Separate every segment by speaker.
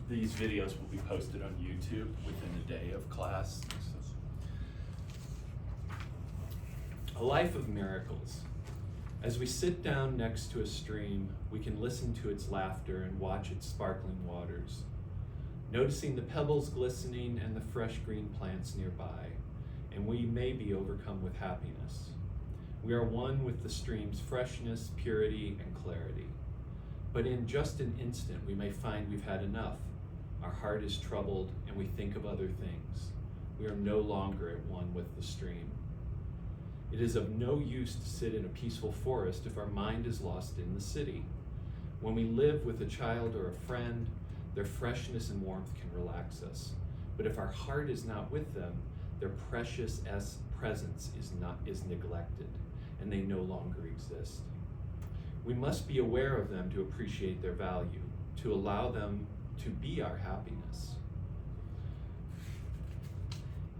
Speaker 1: these videos will be posted on YouTube within a day of class. A life of miracles. As we sit down next to a stream, we can listen to its laughter and watch its sparkling waters, noticing the pebbles glistening and the fresh green plants nearby, and we may be overcome with happiness. We are one with the stream's freshness, purity, and clarity. But in just an instant, we may find we've had enough. Our heart is troubled, and we think of other things. We are no longer at one with the stream. It is of no use to sit in a peaceful forest if our mind is lost in the city. When we live with a child or a friend, their freshness and warmth can relax us. But if our heart is not with them, their precious presence is neglected, and they no longer exist. We must be aware of them to appreciate their value, to allow them to be our happiness.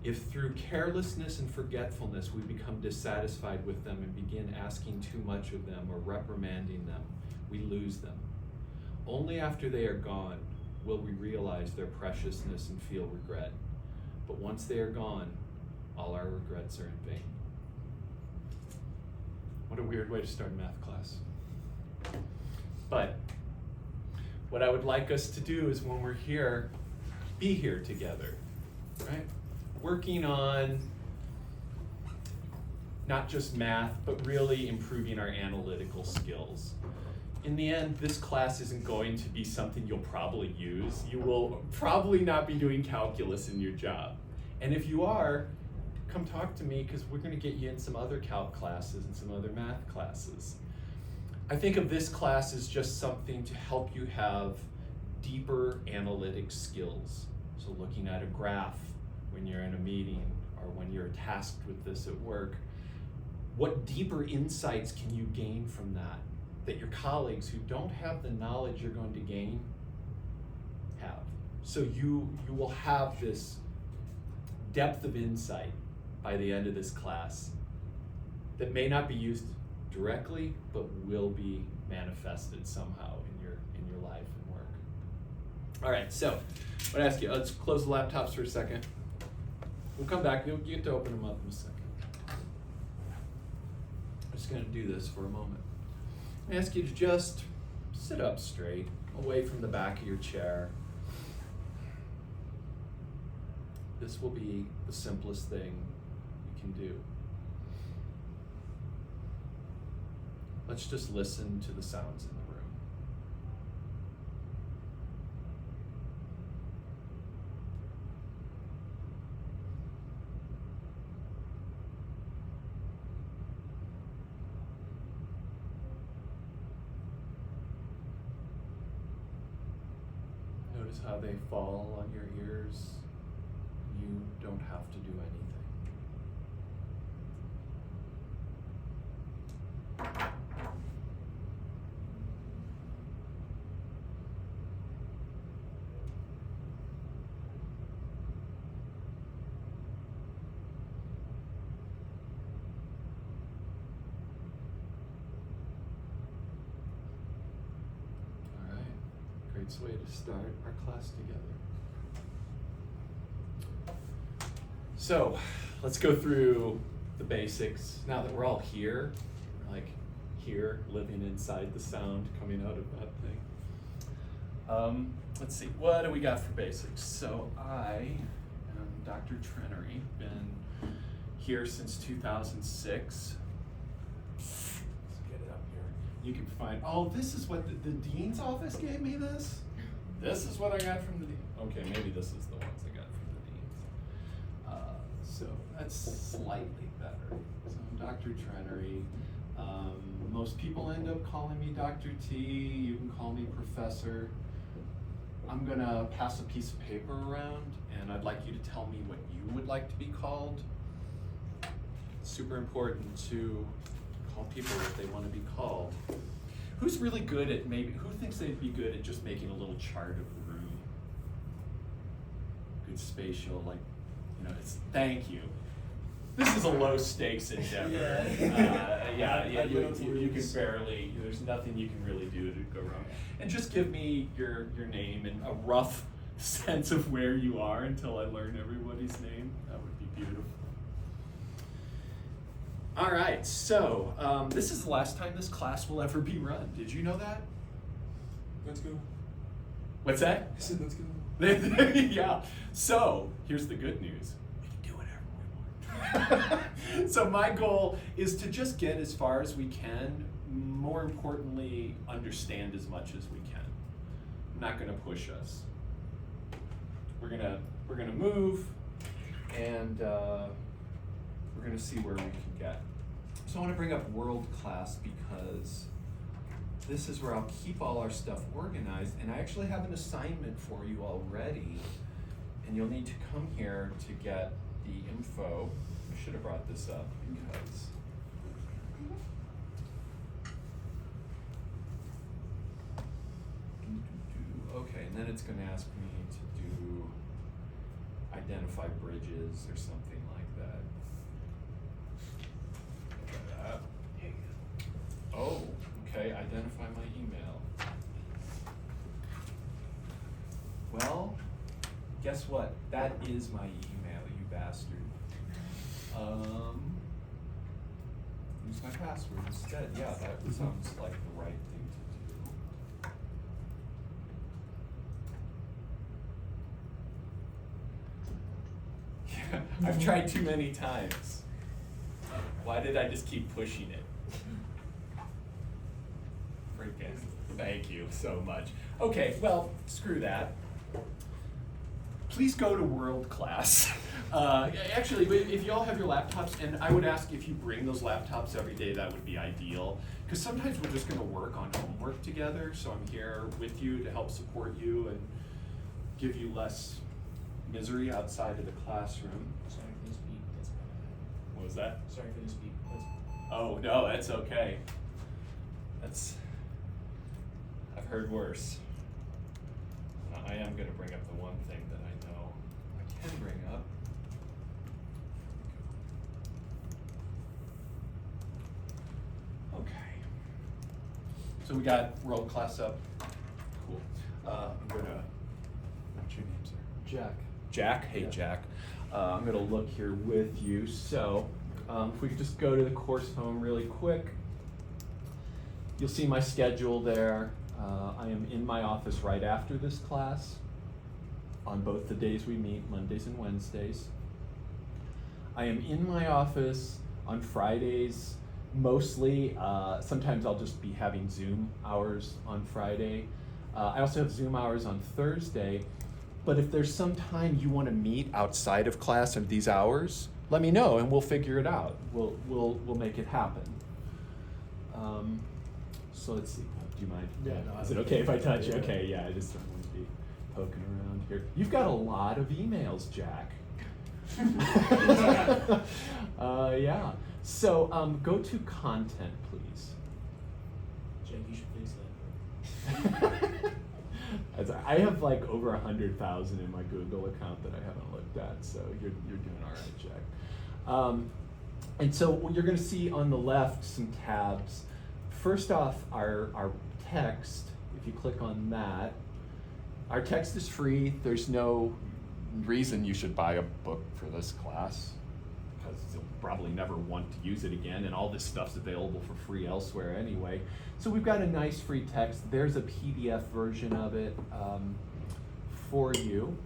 Speaker 1: If through carelessness and forgetfulness we become dissatisfied with them and begin asking too much of them or reprimanding them, we lose them. Only after they are gone will we realize their preciousness and feel regret. But once they are gone, all our regrets are in vain. What a weird way to start a math class. But what I would like us to do is when we're here, be here together, right? Working on not just math, but really improving our analytical skills. In the end, this class isn't going to be something you'll probably use. You will probably not be doing calculus in your job. And if you are, come talk to me because we're going to get you in some other calc classes and some other math classes. I think of this class as just something to help you have deeper analytic skills. So looking at a graph when you're in a meeting or when you're tasked with this at work, what deeper insights can you gain from that your colleagues who don't have the knowledge you're going to gain have? So you will have this depth of insight by the end of this class that may not be used directly, but will be manifested somehow in your life and work. All right, so I'm gonna ask you, let's close the laptops for a second. We'll come back, you get to open them up in a second. I'm just gonna do this for a moment. I ask you to just sit up straight, away from the back of your chair. This will be the simplest thing you can do. Let's just listen to the sounds in the room. Notice how they fall on your ears. You don't have to do anything. Great way to start our class together. So let's go through the basics. Now that we're all here, like here, living inside the sound coming out of that thing. Let's see, what do we got for basics? So I am Dr. Trenery, been here since 2006. Let's get it up here. You can find, oh, this is what the dean's office gave me this? This is what I got from the dean. Okay, maybe this is the ones I got from the dean's. So that's slightly better. So I'm Dr. Trenery. Most people end up calling me Dr. T. You can call me Professor. I'm gonna pass a piece of paper around and I'd like you to tell me what you would like to be called. It's super important to call people what they want to be called. Who's really good at who thinks they'd be good at just making a little chart of the room? Good spatial, like, it's thank you. This is a low stakes endeavor. You can there's nothing you can really do to go wrong. And just give me your name and a rough sense of where you are until I learn everybody's name. That would be beautiful. All right, so this is the last time this class will ever be run. Did you know that?
Speaker 2: Let's go.
Speaker 1: What's that?
Speaker 2: I said let's go.
Speaker 1: Yeah. So here's the good news. We can do whatever we want. So my goal is to just get as far as we can. More importantly, understand as much as we can. I'm not going to push us. We're gonna move, and we're gonna see where we can get. So I want to bring up world class because this is where I'll keep all our stuff organized, and I actually have an assignment for you already, and you'll need to come here to get the info. I should have brought this up because okay, and then it's going to ask me to do identify bridges or something like that. Oh, okay, identify my email. Well, guess what? That is my email, you bastard. Use my password instead. Yeah, that sounds like the right thing to do. Yeah, I've tried too many times. Why did I just keep pushing it? Freaking, thank you so much. Okay, well, screw that. Please go to world class. Actually, if you all have your laptops, and I would ask if you bring those laptops every day, that would be ideal. Because sometimes we're just going to work on homework together, so I'm here with you to help support you and give you less misery outside of the classroom.
Speaker 2: Sorry for this beat. That's
Speaker 1: What was that?
Speaker 2: Sorry for this beat.
Speaker 1: Oh, no, that's okay. I've heard worse. I am going to bring up the one thing that I know I can bring up. Okay. So we got world class up. Cool. I'm going to, what's your name, sir?
Speaker 3: Jack.
Speaker 1: Jack? Hey,
Speaker 3: Yeah.
Speaker 1: Jack. I'm going to look here with you. So if we could just go to the course home really quick. You'll see my schedule there. I am in my office right after this class on both the days we meet, Mondays and Wednesdays. I am in my office on Fridays mostly. Sometimes I'll just be having Zoom hours on Friday. I also have Zoom hours on Thursday. But if there's some time you want to meet outside of class of these hours, let me know and we'll figure it out. We'll make it happen. So let's see. Do you mind?
Speaker 3: Yeah, no,
Speaker 1: Is it okay if I touch you?
Speaker 3: Yeah.
Speaker 1: Okay, yeah, I just don't want to be poking around here. You've got a lot of emails, Jack. Yeah. So go to content, please.
Speaker 2: Jake, you should fix that.
Speaker 1: I have like over 100,000 in my Google account that I haven't looked at, so you're doing all right, Jack. And so you're going to see on the left some tabs. First off, our text, if you click on that, our text is free. There's no reason you should buy a book for this class because you'll probably never want to use it again, and all this stuff's available for free elsewhere anyway. So we've got a nice free text. There's a PDF version of it for you.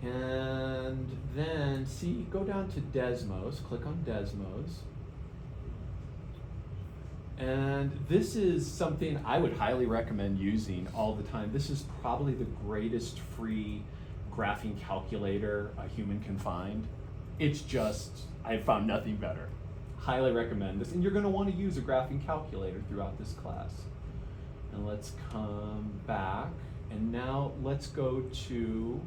Speaker 1: And then, see, go down to Desmos, click on Desmos. And this is something I would highly recommend using all the time. This is probably the greatest free graphing calculator a human can find. It's just, I found nothing better. Highly recommend this. And you're going to want to use a graphing calculator throughout this class. And let's come back. And now let's go to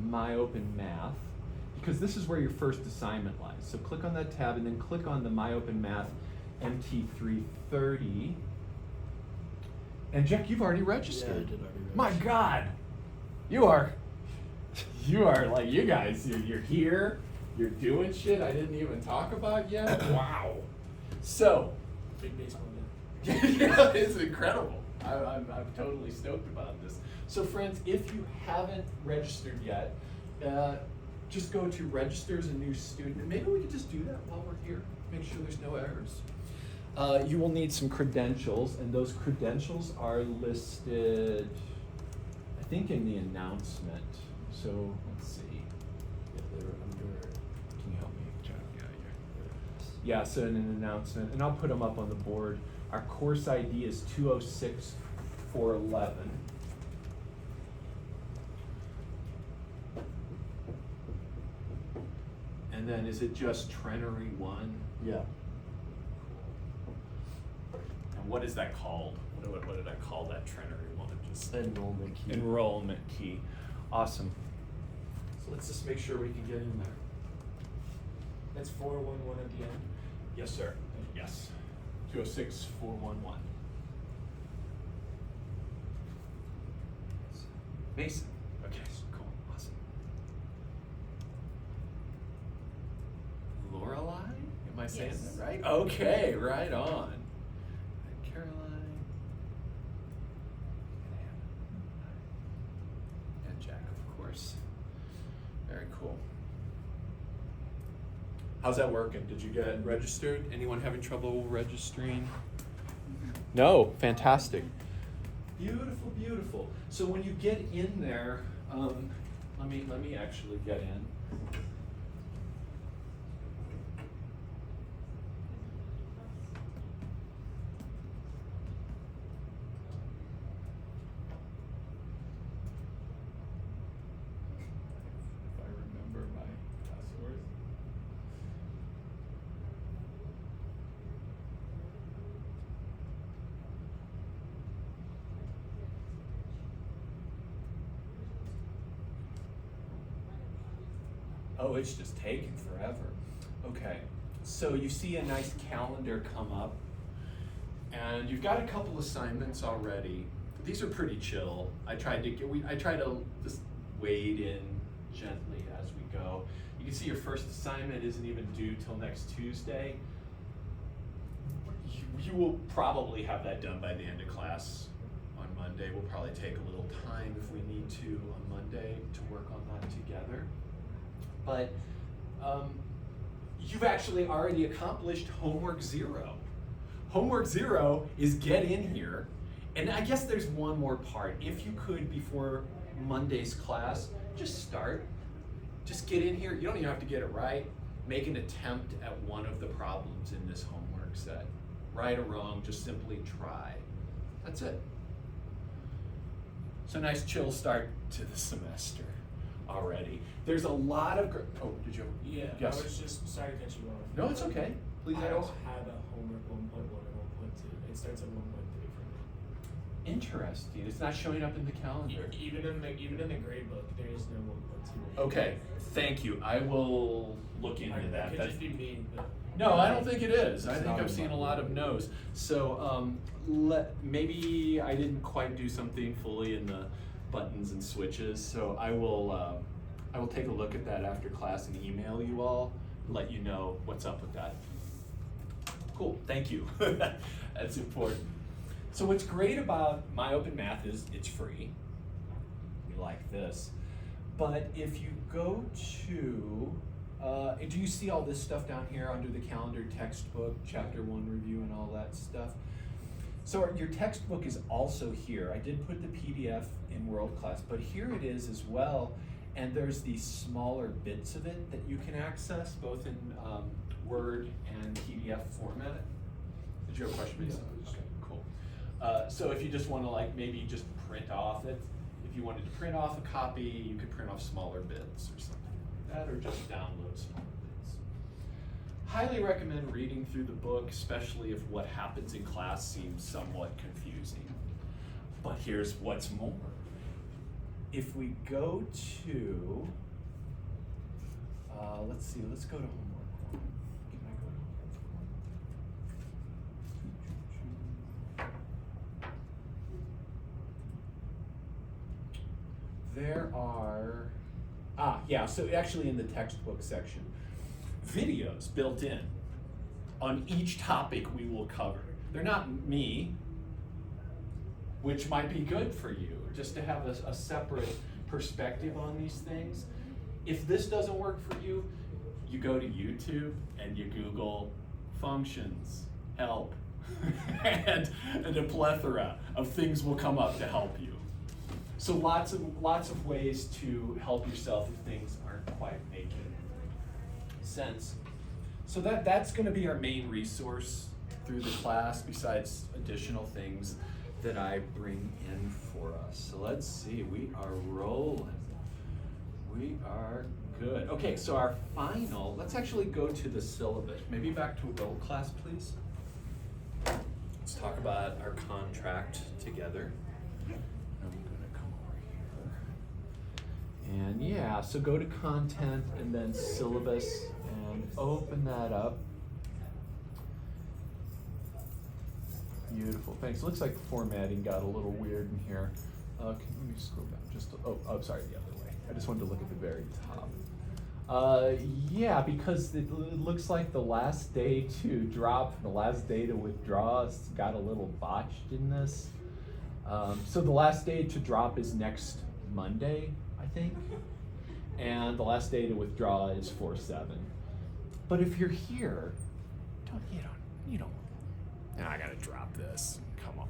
Speaker 1: MyOpenMath, because this is where your first assignment lies. So click on that tab and then click on the MyOpenMath MT330. And Jack, you've already registered.
Speaker 3: Yeah, I did already register.
Speaker 1: My God, you are like, you guys, you're here, you're doing shit I didn't even talk about yet. Wow. So,
Speaker 2: Big baseball man.
Speaker 1: yeah, it's incredible. I'm totally stoked about this. So friends, if you haven't registered yet, just go to register as a new student, and maybe we could just do that while we're here. Make sure there's no errors. You will need some credentials, and those credentials are listed, I think, in the announcement. So let's see.
Speaker 2: Yeah, they're under.
Speaker 1: Can you help me, John? Yeah, so in an announcement, and I'll put them up on the board. Our course ID is 206411. And then is it just Trenery 1?
Speaker 2: Yeah.
Speaker 1: And what is that called? What did I call that Trenery 1? Just
Speaker 2: Enrollment key.
Speaker 1: enrollment key. Awesome. So let's just make sure we can get in there.
Speaker 2: That's 411 at the end.
Speaker 1: Yes, sir. Yes. 206411. Mason. Okay, cool. Awesome. Lorelei? Am I saying
Speaker 3: Yes.
Speaker 1: that right? Okay, right on. And Caroline. And Jack, of course. Very cool. How's that working? Did you get registered? Anyone having trouble registering? No, fantastic. Beautiful, beautiful. So when you get in there, let me actually get in. If I remember my password. Oh, it's just taking forever. Okay, so you see a nice calendar come up, and you've got a couple assignments already. These are pretty chill. I try to just wade in gently as we go. You can see your first assignment isn't even due till next Tuesday. You will probably have that done by the end of class on Monday. We'll probably take a little time if we need to on Monday to work on that together. But you've actually already accomplished homework 0. Homework 0 is get in here, and I guess there's one more part. If you could, before Monday's class, just start. Just get in here. You don't even have to get it right. Make an attempt at one of the problems in this homework set. Right or wrong, just simply try. That's it. So nice chill start to the semester already. There's a lot of, oh, did you?
Speaker 2: Yeah,
Speaker 1: Yes.
Speaker 2: I was just, sorry to cut you off.
Speaker 1: No, it's okay. Please
Speaker 2: I don't
Speaker 1: ask.
Speaker 2: have a homework 1.1 or 1.2. It starts at 1.3 for me.
Speaker 1: Interesting. It's not showing up in the calendar.
Speaker 2: Even in the grade book, there is no 1.2.
Speaker 1: Okay, thank you. I will look into that.
Speaker 2: It could just be me, but
Speaker 1: No, I don't think it is. I
Speaker 2: It's
Speaker 1: think
Speaker 2: not
Speaker 1: I've
Speaker 2: in
Speaker 1: seen
Speaker 2: my
Speaker 1: a lot of no's. So maybe I didn't quite do something fully in the buttons and switches. So I will take a look at that after class and email you all, let you know what's up with that. Cool, thank you. That's important. So what's great about My Open Math is it's free. We like this. But if you go to, do you see all this stuff down here under the calendar, textbook, chapter 1 review and all that stuff? So your textbook is also here. I did put the PDF in World Class, but here it is as well. And there's these smaller bits of it that you can access both in Word and PDF format. Did you have a question, Mason?
Speaker 2: No.
Speaker 1: Okay, cool. So if you just want to maybe just print off it, if you wanted to print off a copy, you could print off smaller bits or something like that, or just download smaller bits. Highly recommend reading through the book, especially if what happens in class seems somewhat confusing. But here's what's more. If we go to, let's see, let's go to homework 1. Can I go to homework 1? There are, yeah, so actually in the textbook section, videos built in on each topic we will cover. They're not me. which might be good for you, just to have a separate perspective on these things. If this doesn't work for you, you go to YouTube and you Google functions, help, and a plethora of things will come up to help you. So lots of ways to help yourself if things aren't quite making sense. So that's going to be our main resource through the class, besides additional things that I bring in for us. So let's see, we are rolling. We are good. Okay, so our final, let's actually go to the syllabus. Maybe back to world class, please. Let's talk about our contract together. I'm gonna come over here. And yeah, so go to content and then syllabus and open that up. Beautiful, thanks. Looks like the formatting got a little weird in here. Let me scroll down just, sorry, the other way. I just wanted to look at the very top. Yeah, because it looks like the last day to drop and the last day to withdraw got a little botched in this. So the last day to drop is next Monday, I think. And the last day to withdraw is 4/7. But if you're here, you don't, and I gotta drop this, come on.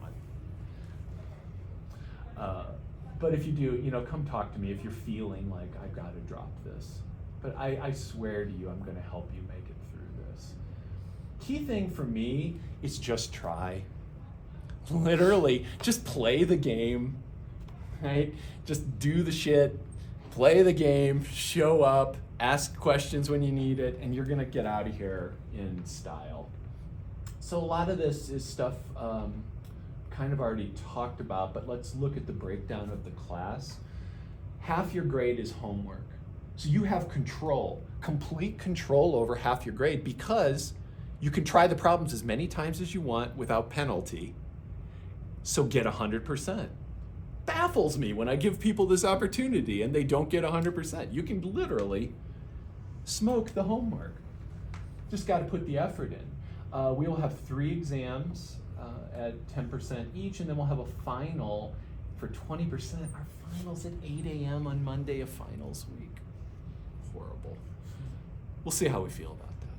Speaker 1: But if you do, come talk to me if you're feeling like I've gotta drop this. But I swear to you, I'm gonna help you make it through this. Key thing for me is just try. Literally, just play the game, right? Just do the shit, play the game, show up, ask questions when you need it, and you're gonna get out of here in style. So a lot of this is stuff kind of already talked about, but let's look at the breakdown of the class. Half your grade is homework. So you have control, complete control over half your grade, because you can try the problems as many times as you want without penalty. So get 100%. Baffles me when I give people this opportunity and they don't get 100%. You can literally smoke the homework. Just got to put the effort in. We will have 3 exams at 10% each, and then we'll have a final for 20%. Our finals at 8 a.m. on Monday of finals week. Horrible. We'll see how we feel about that.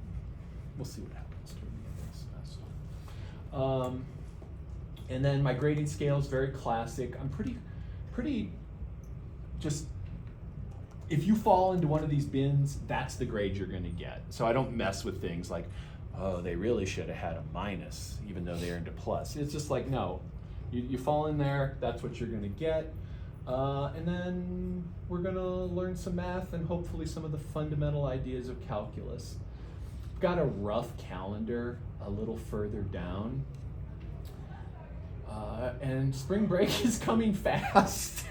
Speaker 1: We'll see what happens during the end of the semester. And then my grading scale is very classic. I'm pretty just, if you fall into one of these bins, that's the grade you're gonna get. So I don't mess with things like, oh, they really should have had a minus, even though they earned a plus. It's just like, no, you fall in there, that's what you're gonna get. And then we're gonna learn some math and hopefully some of the fundamental ideas of calculus. Got a rough calendar a little further down. And spring break is coming fast.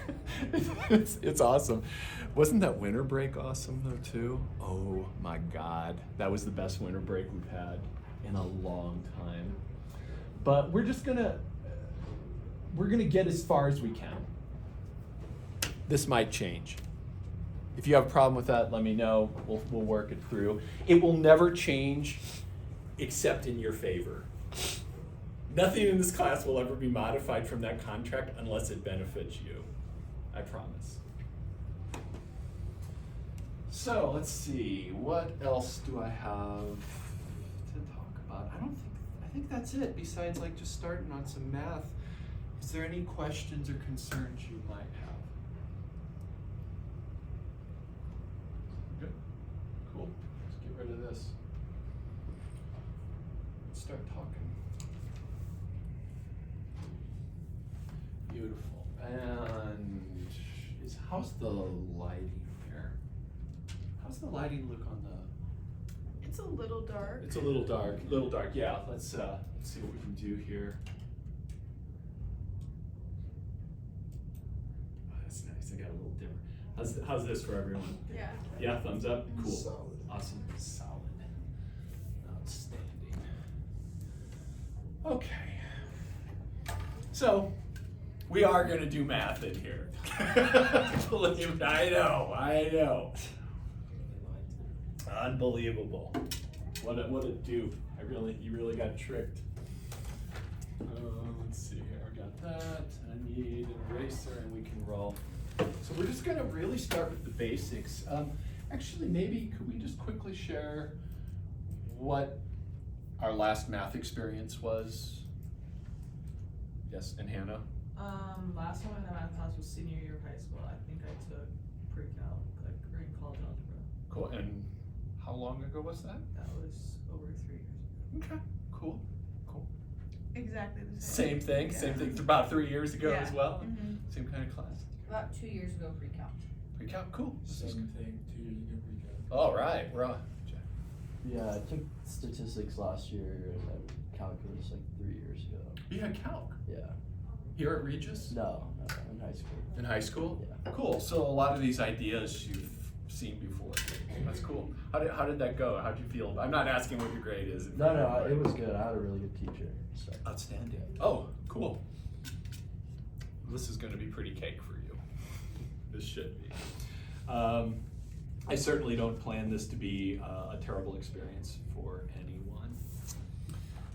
Speaker 1: It's awesome. Wasn't that winter break awesome though too? Oh my God, that was the best winter break we've had in a long time. But we're gonna get as far as we can. This might change. If you have a problem with that, let me know. We'll work it through. It will never change except in your favor. Nothing in this class will ever be modified from that contract unless it benefits you. I promise. So let's see, what else do I have to talk about? I think that's it, besides like just starting on some math. Is there any questions or concerns you might have? Good, cool, let's get rid of this. Let's start talking. Beautiful. And how's the lighting here? How's the lighting look on the?
Speaker 3: It's a little dark.
Speaker 1: It's a little dark. Yeah. Let's see what we can do here. Oh, that's nice. I got a little dimmer. How's this for everyone?
Speaker 3: Yeah.
Speaker 1: Yeah. Thumbs up. Cool.
Speaker 2: Solid.
Speaker 1: Awesome. Solid. Outstanding. Okay. So. We are gonna do math in here. I know. Unbelievable. What a dupe. You really got tricked. Let's see here, I got that. I need an eraser and we can roll. So we're just gonna really start with the basics. Actually, maybe could we just quickly share what our last math experience was? Yes, and Hannah?
Speaker 3: Last time I had a math class was senior year of high school. I think I took pre-calc, like, or in college algebra.
Speaker 1: Cool, and how long ago was that?
Speaker 3: That was over 3 years ago.
Speaker 1: Okay, cool, cool.
Speaker 3: Exactly the same.
Speaker 1: Same thing, about 3 years ago as
Speaker 3: Yeah.
Speaker 1: well?
Speaker 3: Mhm.
Speaker 1: Same kind of class?
Speaker 4: About 2 years ago, pre-calc.
Speaker 1: Pre-calc, cool. This is
Speaker 2: Same
Speaker 1: good.
Speaker 2: thing, 2 years ago pre-calc.
Speaker 1: All right, we're on.
Speaker 5: Yeah, I took statistics last year and then calculus like 3 years ago.
Speaker 1: You had calc
Speaker 5: Yeah.
Speaker 1: here at Regis?
Speaker 5: No, in high school.
Speaker 1: In high school?
Speaker 5: Yeah.
Speaker 1: Cool, so a lot of these ideas you've seen before. That's cool. How did that go? How'd you feel? I'm not asking what your grade is.
Speaker 5: No, it was good. I had a really good teacher. So.
Speaker 1: Outstanding. Oh, cool. This is gonna be pretty cake for you. This should be. I certainly don't plan this to be a terrible experience for anyone.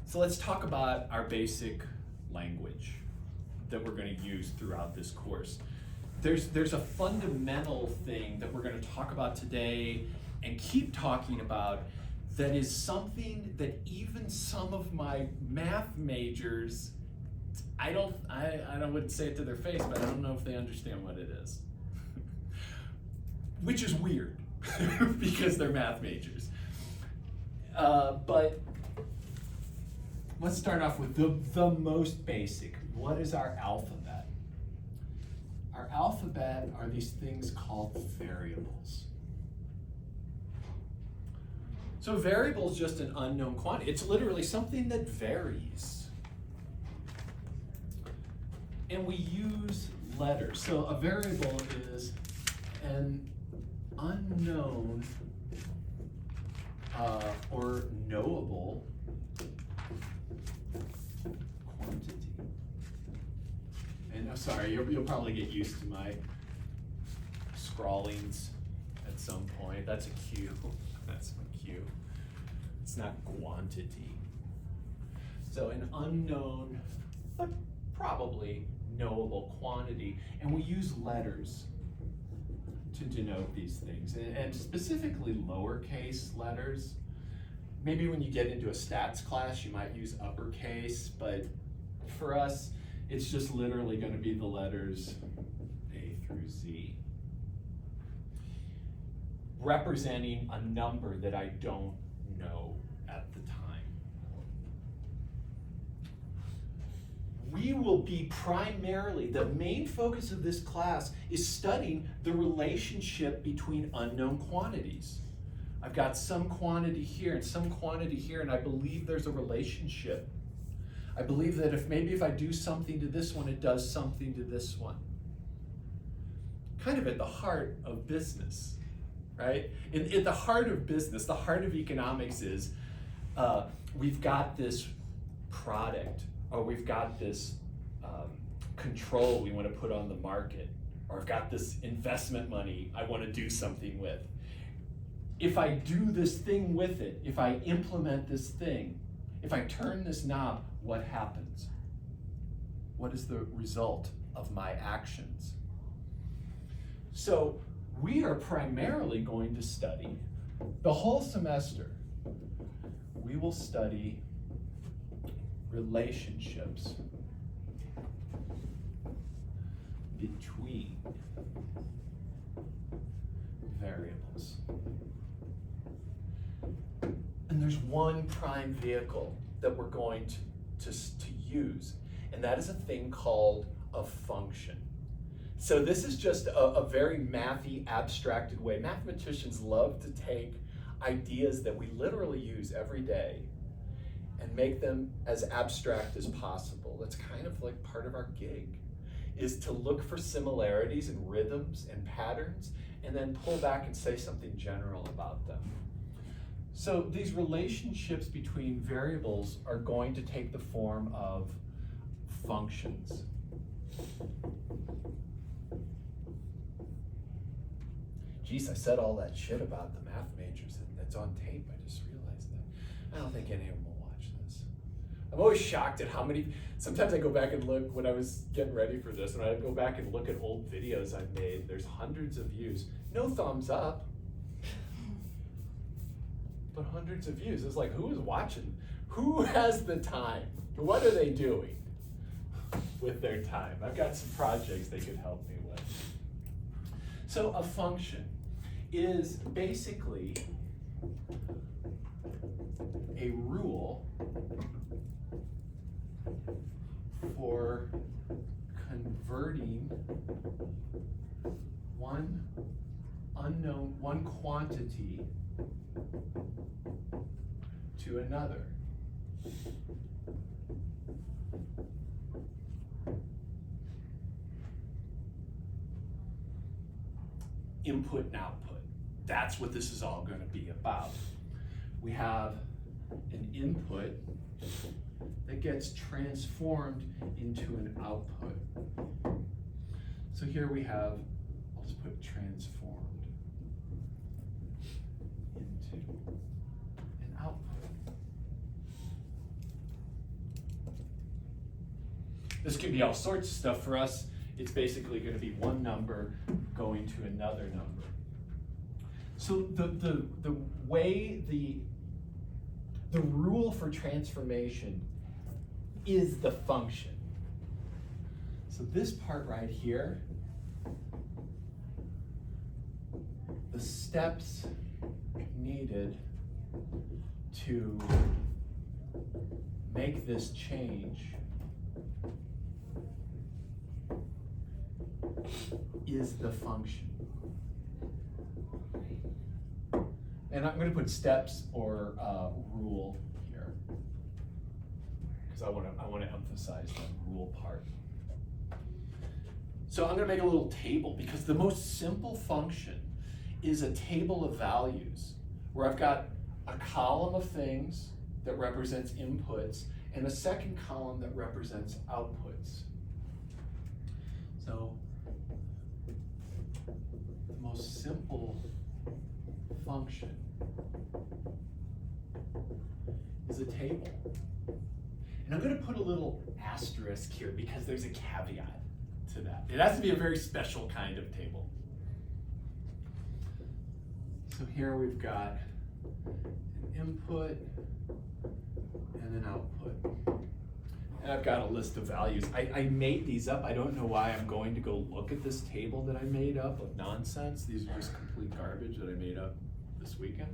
Speaker 1: So let's talk about our basic language that we're gonna use throughout this course. There's a fundamental thing that we're gonna talk about today and keep talking about that is something that even some of my math majors, I wouldn't say it to their face, but I don't know if they understand what it is. Which is weird, because they're math majors. But let's start off with the most basic. What is our alphabet? Our alphabet are these things called variables. So a variable is just an unknown quantity. It's literally something that varies. And we use letters. So a variable is an unknown or knowable quantity. And I'm sorry, you'll probably get used to my scrawlings at some point. That's a Q. That's my Q. It's not quantity. So an unknown, but probably knowable quantity. And we use letters to denote these things, and specifically lowercase letters. Maybe when you get into a stats class, you might use uppercase, but for us, it's just literally going to be the letters A through Z, representing a number that I don't know at the time. We will be primarily, the main focus of this class is studying the relationship between unknown quantities. I've got some quantity here and some quantity here, and I believe there's a relationship. I believe that if I do something to this one, it does something to this one. Kind of at the heart of business, right? In the heart of business, the heart of economics is we've got this product, or we've got this control we want to put on the market, or I've got this investment money I want to do something with. If I do this thing with it, if I implement this thing, if I turn this knob, what happens? What is the result of my actions? So we are primarily going to study, the whole semester, we will study relationships between variables. And there's one prime vehicle that we're going to use, and that is a thing called a function. So this is just a very mathy, abstracted way. Mathematicians love to take ideas that we literally use every day and make them as abstract as possible. That's kind of like part of our gig, is to look for similarities and rhythms and patterns, and then pull back and say something general about them. So these relationships between variables are going to take the form of functions. Geez, I said all that shit about the math majors, and it's on tape. I just realized that. I don't think any of them will watch this. I'm always shocked at how many, sometimes I go back and look when I was getting ready for this, and I go back and look at old videos I've made, there's hundreds of views, no thumbs up, but hundreds of views. It's like, who is watching? Who has the time? What are they doing with their time? I've got some projects they could help me with. So a function is basically a rule for converting one quantity to another. Input and output. That's what this is all going to be about. We have an input that gets transformed into an output. So here we have, I'll just put transformed into an output. This can be all sorts of stuff for us. It's basically going to be one number going to another number. So the way the rule for transformation is the function. So this part right here, the steps needed to make this change is the function. And I'm going to put steps or rule here because I want to emphasize that rule part. So I'm going to make a little table because the most simple function is a table of values where I've got a column of things that represents inputs and a second column that represents outputs. So the most simple function is a table. And I'm going to put a little asterisk here because there's a caveat to that. It has to be a very special kind of table. So here we've got an input and an output. And I've got a list of values. I made these up. I don't know why I'm going to go look at this table that I made up of nonsense. These are just complete garbage that I made up this weekend.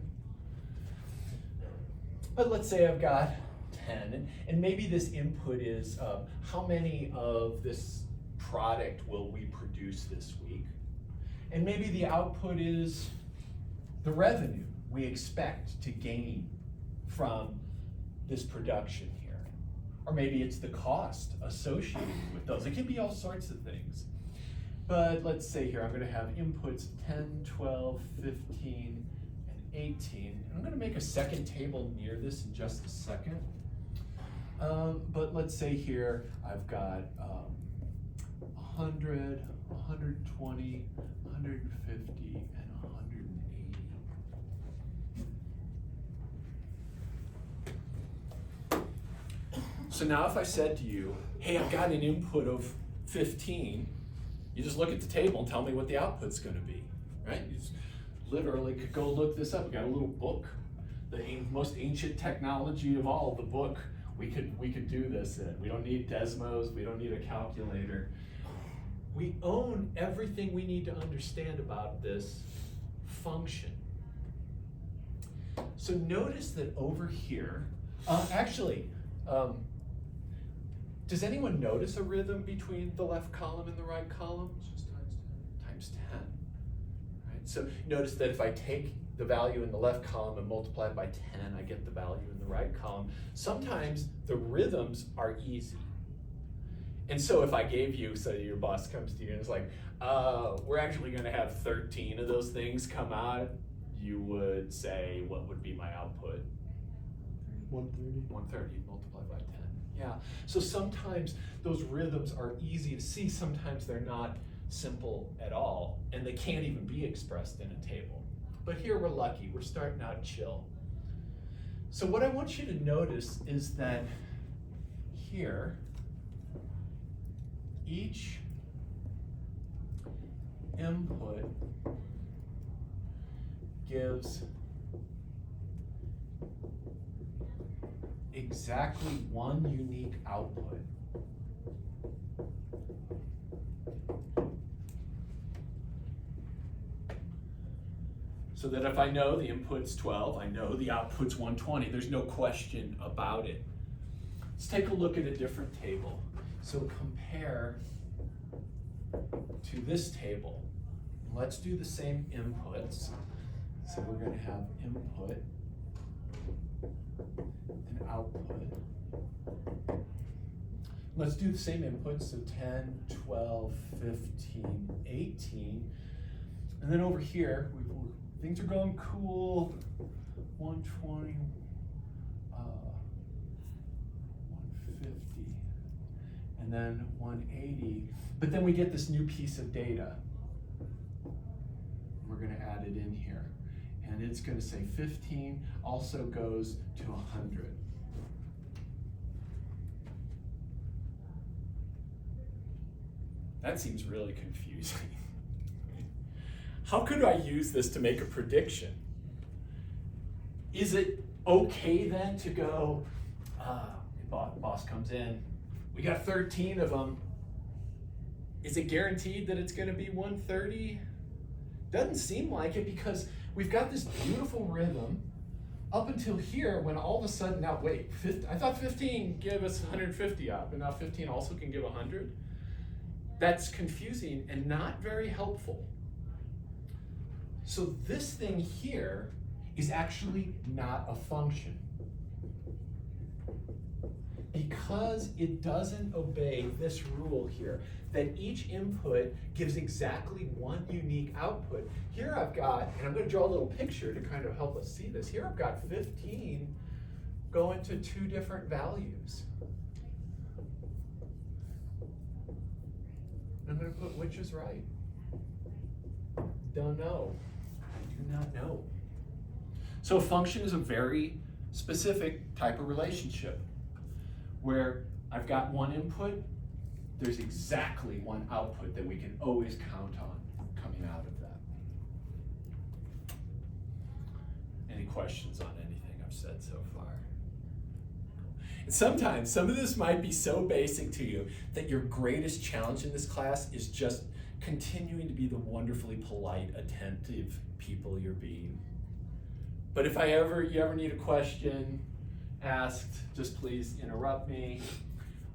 Speaker 1: But let's say I've got 10, and maybe this input is how many of this product will we produce this week? And maybe the output is the revenue we expect to gain from this production here. Or maybe it's the cost associated with those. It can be all sorts of things. But let's say here, I'm going to have inputs 10, 12, 15, and 18. And I'm going to make a second table near this in just a second. But let's say here, I've got 100, 120, 150, and 180. So now if I said to you, hey, I've got an input of 15, you just look at the table and tell me what the output's going to be, right? You just literally could go look this up. We got a little book, the most ancient technology of all, the book. We could do this in. We don't need Desmos. We don't need a calculator. We own everything we need to understand about this function. So notice that over here, does anyone notice a rhythm between the left column and the right column? It's just times 10. Right? So notice that if I take the value in the left column and multiply it by 10, I get the value in the right column. Sometimes the rhythms are easy. And so if I gave you, so your boss comes to you and is like, we're actually going to have 13 of those things come out, you would say, what would be my output?
Speaker 5: 130.
Speaker 1: 130 multiplied by 10. Yeah. So sometimes those rhythms are easy to see. Sometimes they're not simple at all, and they can't even be expressed in a table. But here we're lucky. We're starting out chill. So what I want you to notice is that here, each input gives exactly one unique output. So that if I know the input's 12, I know the output's 120. There's no question about it. Let's take a look at a different table. So compare to this table. Let's do the same inputs. So we're going to have input and output. Let's do the same inputs, so 10, 12, 15, 18. And then over here, things are going cool. 120, 150, and then 180. But then we get this new piece of data. We're going to add it in here. And it's going to say 15 also goes to 100. That seems really confusing. How could I use this to make a prediction? Is it okay then to go, boss comes in, we got 13 of them. Is it guaranteed that it's going to be 130? Doesn't seem like it, because we've got this beautiful rhythm up until here, when all of a sudden, now wait, I thought 15 gave us 150 up, and now 15 also can give 100? That's confusing and not very helpful. So this thing here is actually not a function, because it doesn't obey this rule here, that each input gives exactly one unique output. Here I've got, and I'm going to draw a little picture to kind of help us see this. Here I've got 15 going to two different values. I'm going to put which is right. Don't know. I do not know. So a function is a very specific type of relationship where I've got one input, there's exactly one output that we can always count on coming out of that. Any questions on anything I've said so far? And sometimes, some of this might be so basic to you that your greatest challenge in this class is just continuing to be the wonderfully polite, attentive people you're being. But if you ever need a question asked, just please interrupt me.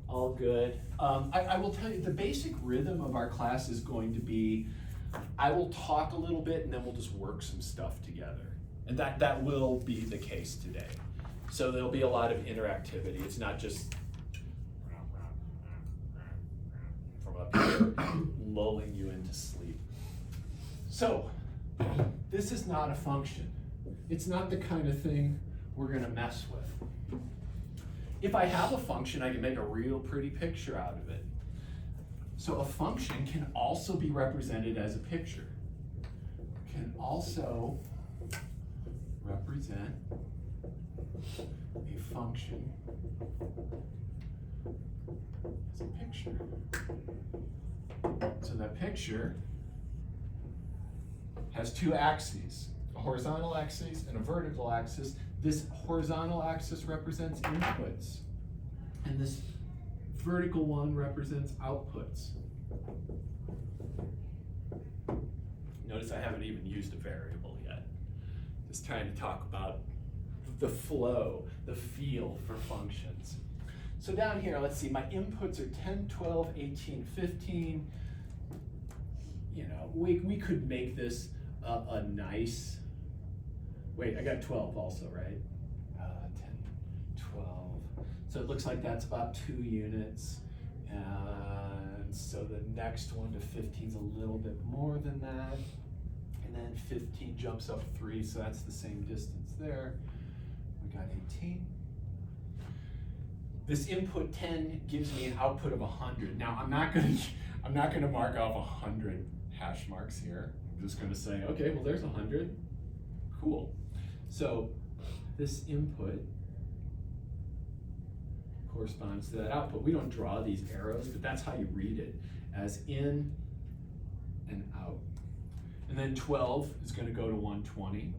Speaker 1: All good. I will tell you, the basic rhythm of our class is going to be, I will talk a little bit and then we'll just work some stuff together. And that will be the case today. So there'll be a lot of interactivity. It's not just from up here lulling you into sleep. So this is not a function. It's not the kind of thing we're going to mess with. If I have a function, I can make a real pretty picture out of it. So a function can also be represented as a picture. Can also represent a function as a picture. So that picture has two axes, a horizontal axis and a vertical axis. This horizontal axis represents inputs, and this vertical one represents outputs. Notice I haven't even used a variable yet. Just trying to talk about the flow, the feel for functions. So down here, let's see, my inputs are 10, 12, 18, 15. You know, we could make this a nice, wait, I got 12 also, right? 10, 12. So it looks like that's about 2 units. And so the next one to 15 is a little bit more than that. And then 15 jumps up 3, so that's the same distance there. We got 18. This input 10 gives me an output of 100. Now I'm not gonna mark off 100 hash marks here. I'm just gonna say, okay, well there's 100. Cool. So this input corresponds to that output. We don't draw these arrows, but that's how you read it, as in and out. And then 12 is going to go to 120.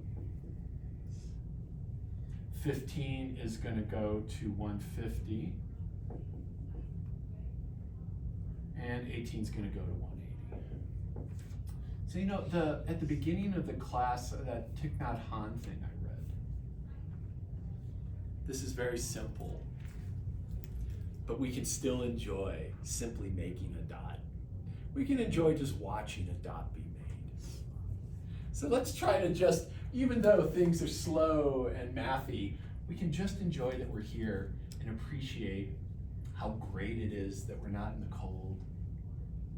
Speaker 1: 15 is going to go to 150. And 18 is going to go to 180. So you know, at the beginning of the class, that Thich Nhat Hanh thing I read, this is very simple, but we can still enjoy simply making a dot. We can enjoy just watching a dot be made. So let's try to just, even though things are slow and mathy, we can just enjoy that we're here and appreciate how great it is that we're not in the cold,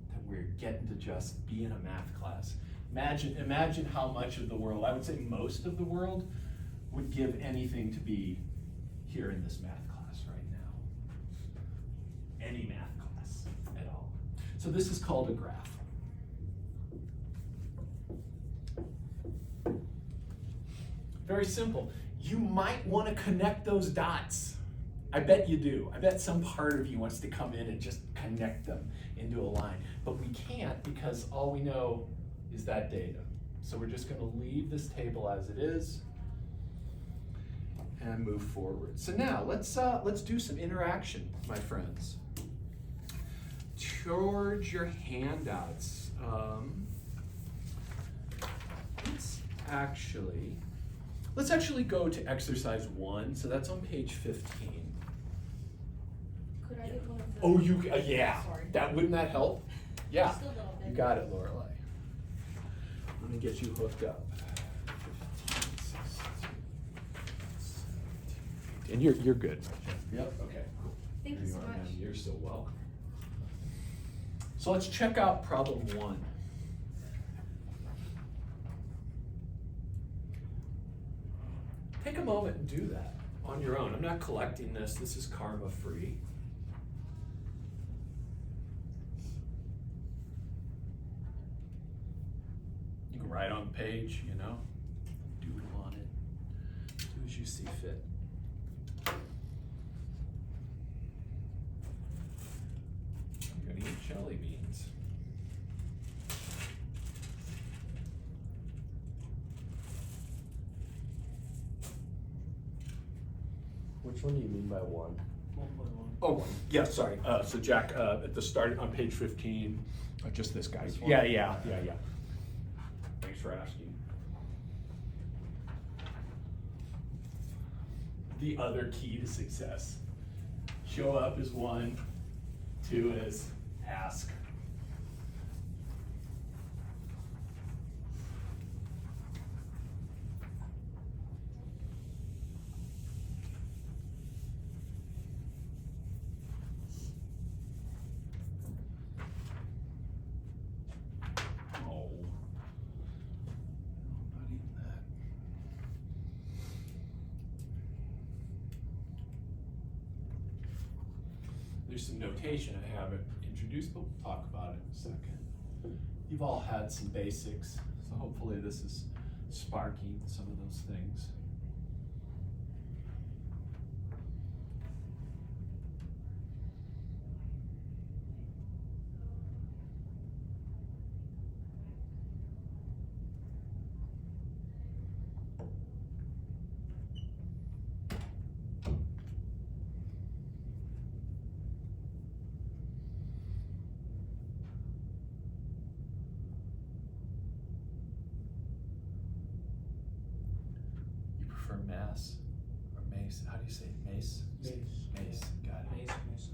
Speaker 1: that we're getting to just be in a math class. Imagine how much of the world, I would say most of the world, would give anything to be here in this math class right now. Any math class at all. So this is called a graph. Very simple. You might want to connect those dots. I bet you do. I bet some part of you wants to come in and just connect them into a line. But we can't because all we know is that data. So we're just going to leave this table as it is and move forward. So now let's do some interaction, my friends. Towards your handouts, let's actually go to exercise 1. So that's on page 15.
Speaker 4: Could I get one of the?
Speaker 1: Oh, yeah.
Speaker 4: Sorry.
Speaker 1: Wouldn't that help? Yeah.
Speaker 4: Just a little bit.
Speaker 1: You got it, Lorelei. Let me get you hooked up. 15, 16, 17, 18. And you're good.
Speaker 5: Yep.
Speaker 1: Okay, cool.
Speaker 4: Thank
Speaker 1: There
Speaker 4: you so
Speaker 1: are,
Speaker 4: much.
Speaker 1: ma'am. You're so welcome. So let's check out problem 1. Take a moment and do that on your own. I'm not collecting this. This is karma free. You can write on the page, you know, doodle on it. Do as you see fit. I'm gonna eat jelly beans.
Speaker 5: Which one do you mean by 1?
Speaker 2: 1.1.
Speaker 1: Oh, yeah, sorry. So Jack, at the start on page 15, just this guy.
Speaker 5: This one?
Speaker 1: Yeah. Thanks for asking. The other key to success. Show up is 1, 2 is ask. Oh. I'm not eating that. There's some notation I haven't introduced, but we'll talk about it in a second. You've all had some basics, so hopefully this is sparking some of those things. You prefer mass or mace? How do you say it? Mace?
Speaker 2: Mace.
Speaker 1: Mace, got it.
Speaker 2: Mace.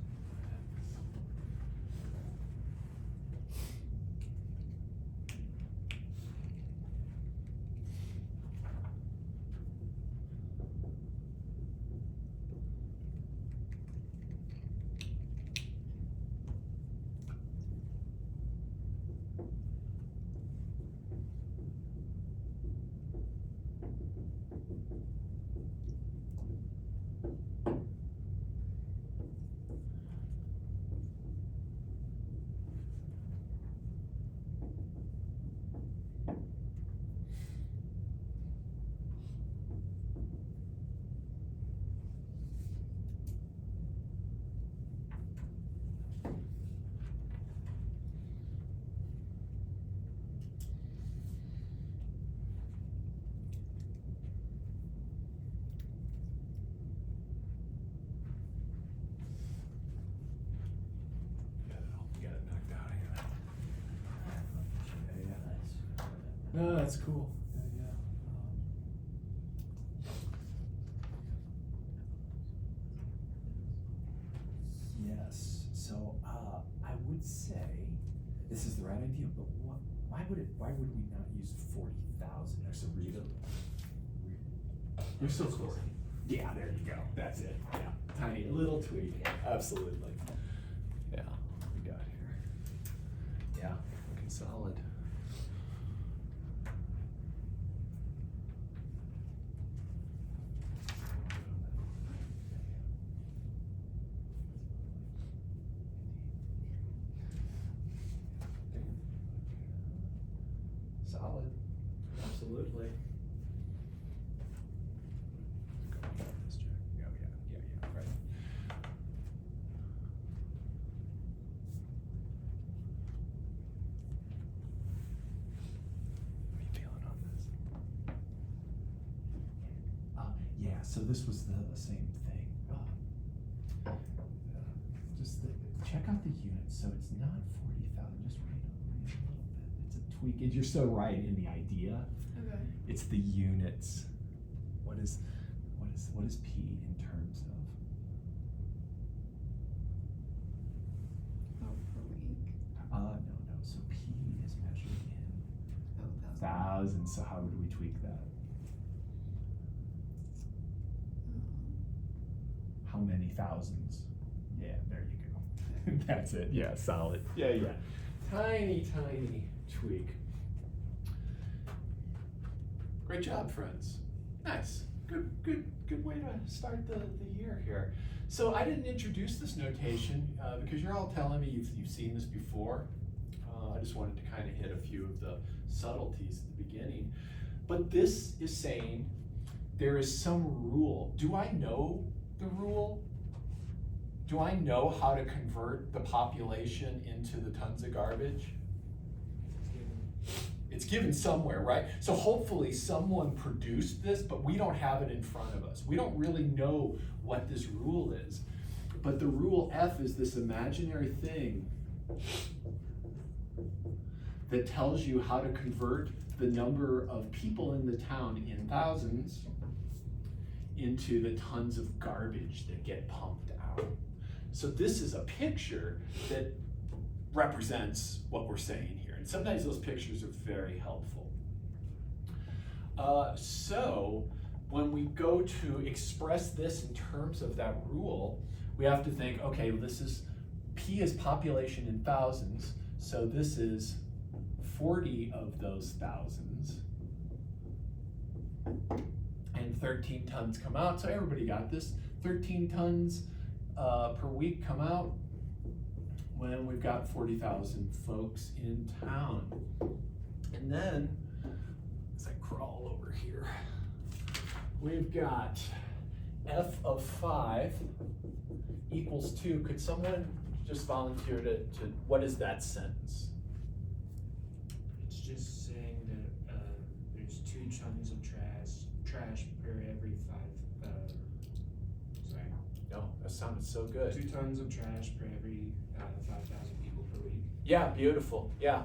Speaker 1: No, that's cool. Yeah.
Speaker 6: Yes. So I would say this is the right idea, but why would we not use 40,000 or so real? You're so close. Yeah, there you go. That's it. Yeah, tiny little tweak. Absolutely. Yeah, what we got here. Yeah, looking solid. Solid. Absolutely. Yeah, right. What are you feeling on this? Yeah, so this was the same thing. Just check out the units. So it's not 40,000, just wait a little bit. It's a tweak. And you're so right in the idea.
Speaker 4: Okay.
Speaker 6: It's the units. What is P in terms of?
Speaker 4: Oh, per week.
Speaker 6: No. So P is measured in
Speaker 4: Oh,
Speaker 6: thousands. So how would we tweak that? How many thousands? Yeah, there you go. That's it. Yeah, solid. Yeah. Tiny tweak.
Speaker 1: Great job, friends. Nice. Good way to start the year here. So I didn't introduce this notation because you're all telling me you've seen this before. I just wanted to kind of hit a few of the subtleties at the beginning. But this is saying there is some rule. Do I know the rule? Do I know how to convert the population into the tons of garbage? It's given somewhere, right? So hopefully someone produced this, but we don't have it in front of us. We don't really know what this rule is. But the rule F is this imaginary thing that tells you how to convert the number of people in the town in thousands into the tons of garbage that get pumped out. So this is a picture that represents what we're saying here. And sometimes those pictures are very helpful. So when we go to express this in terms of that rule, we have to think, okay, well, this is, P is population in thousands, so this is 40 of those thousands. And 13 tons come out, so everybody got this. 13 tons per week come out when we've got 40,000 folks in town. And then, as I crawl over here, we've got F of 5 equals 2. Could someone just volunteer to what is that sentence?
Speaker 2: It's just saying that there's 2 tons of trash per every 5. Sorry.
Speaker 1: No, that sounded so good.
Speaker 2: 2 tons of trash per every 5,000 people per week.
Speaker 1: Yeah, beautiful. Yeah.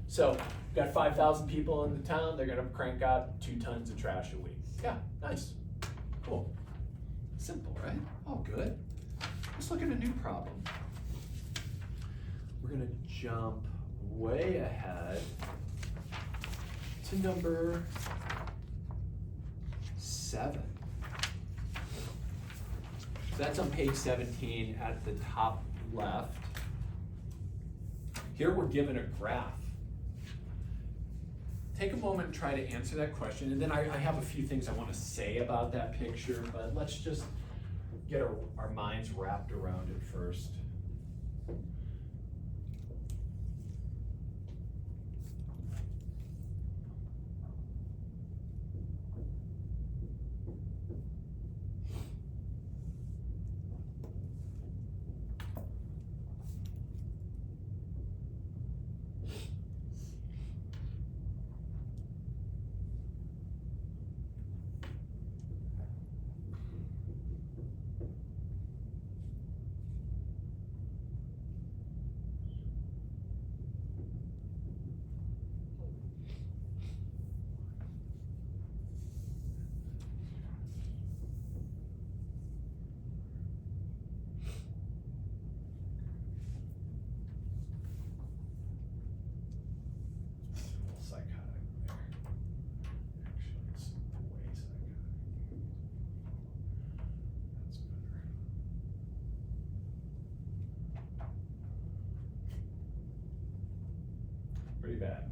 Speaker 1: So we've got 5,000 people in the town. They're gonna crank out 2 tons of trash a week. Yeah, nice. Cool. Simple, right? All good. Let's look at a new problem. We're gonna jump way ahead to number 7. So that's on page 17 at the top left. Here we're given a graph. Take a moment and try to answer that question, and then I have a few things I want to say about that picture, but let's just get our minds wrapped around it first.
Speaker 6: Pretty bad.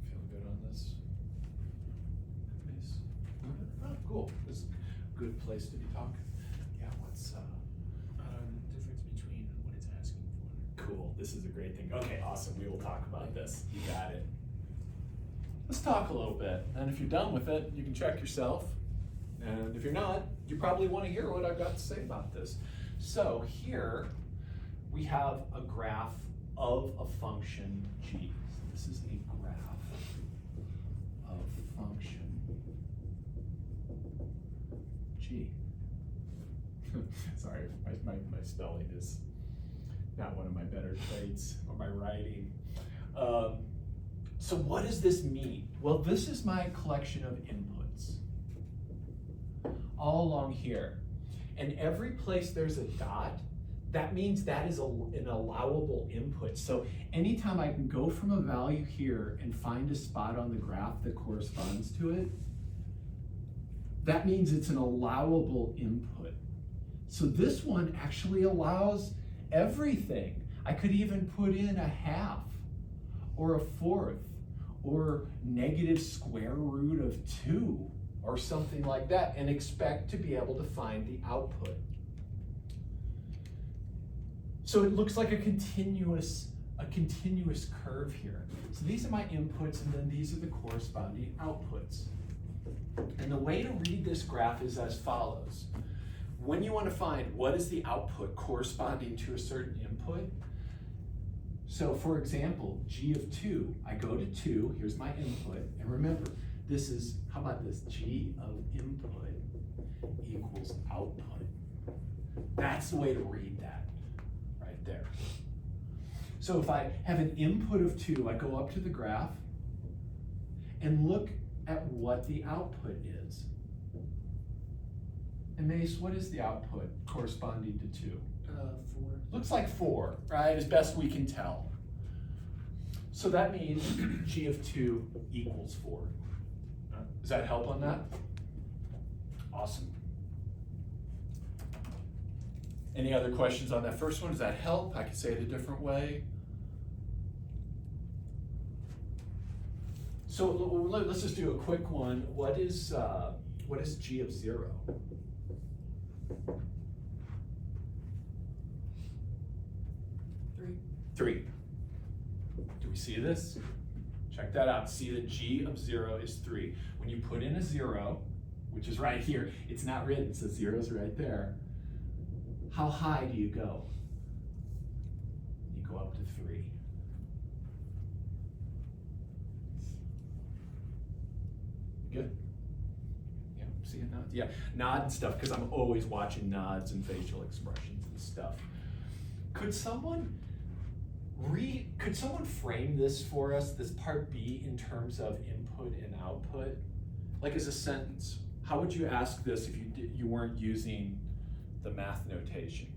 Speaker 6: Feeling good on this? Nice. Oh, cool. This is a good place to be talking. Yeah, what's
Speaker 2: Difference between what it's asking for.
Speaker 6: cool. This is a great thing. Okay, awesome. We will talk about this. You got it. Let's talk a little bit. And if you're done with it, you can check yourself. And if you're not, you probably want to hear what I've got to say about this. So here we have a graph of a function g. So this is a graph of function g. Sorry, my spelling is not one of my better traits, or my writing. So what does this mean? Well, this is my collection of inputs all along here. And every place there's a dot, that means that is an allowable input. So anytime I can go from a value here and find a spot on the graph that corresponds to it, that means it's an allowable input. So this one actually allows everything. I could even put in a half or a fourth or negative square root of 2 or something like that and expect to be able to find the output. So it looks like a continuous curve here. So these are my inputs and then these are the corresponding outputs. And the way to read this graph is as follows. When you want to find what is the output corresponding to a certain input, so for example, g of 2, I go to 2, here's my input, and remember, this is, how about this, g of input equals output. That's the way to read that, right there. So if I have an input of 2, I go up to the graph and look at what the output is. And Mace, what is the output corresponding to 2?
Speaker 2: 4.
Speaker 6: Looks like 4, right, as best we can tell. So that means g of 2 equals 4. Does that help on that? Awesome. Any other questions on that first one? Does that help? I can say it a different way. So let's just do a quick one. What is g of 0? Three. Do we see this? Check that out. See that g of 0 is 3. When you put in a 0, which is right here, it's not written, so 0's right there. How high do you go? You go up to 3. Good? Yeah, see a nod? Yeah, nod and stuff, because I'm always watching nods and facial expressions and stuff. Could someone frame this for us, this part B, in terms of input and output? Like as a sentence. How would you ask this if you weren't using the math notation?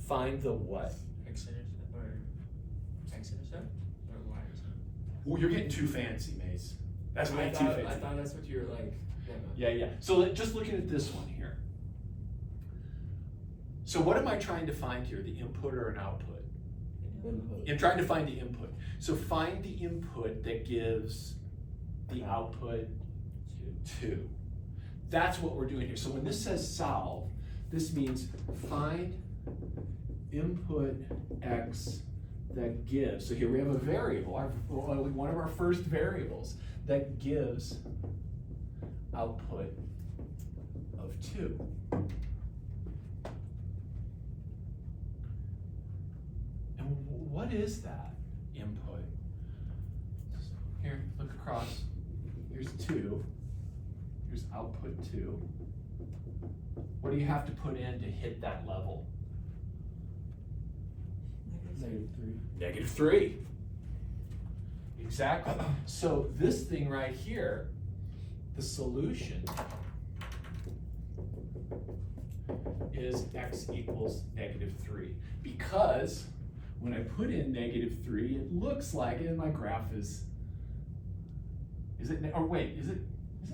Speaker 6: Find the what?
Speaker 2: X-intercept or x-intercept or y-intercept?
Speaker 6: Well, you're getting too fancy, Mace. That's way too fancy.
Speaker 2: I thought that's what you were like.
Speaker 6: Yeah. So just looking at this one here. So what am I trying to find here? The input or an output?
Speaker 5: Input.
Speaker 6: I'm trying to find the input. So find the input that gives the output 2. That's what we're doing here. So when this says solve, this means find input x that gives. So here we have a variable, one of our first variables, that gives output of 2. And what is that? input. Here, look across. Here's 2. Here's output 2. What do you have to put in to hit that level?
Speaker 5: -3.
Speaker 6: -3. Exactly. So this thing right here, the solution is x equals -3. Because when I put in -3, it looks like, and my graph is it, or wait, is it